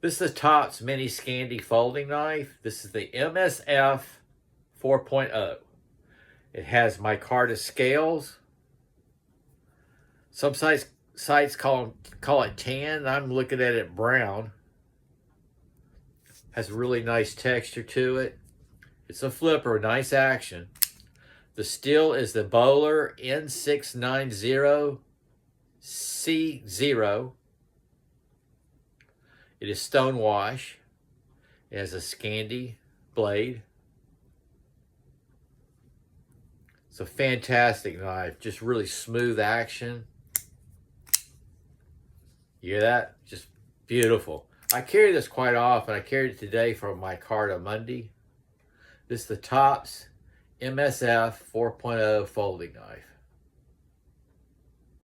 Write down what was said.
This is the Tops Mini Scandi folding knife. This is the MSF 4.0. It has micarta scales. Some sites call it tan. I'm looking at it brown. Has a really nice texture to it. It's a flipper, nice action. The steel is the Bohler N690Co. It is Stonewash. It has a Scandi blade. It's a fantastic knife, just really smooth action. You hear that? Just beautiful. I carry this quite often. I carried it today for my Micarta Monday. This is the Tops MSF 4.0 folding knife.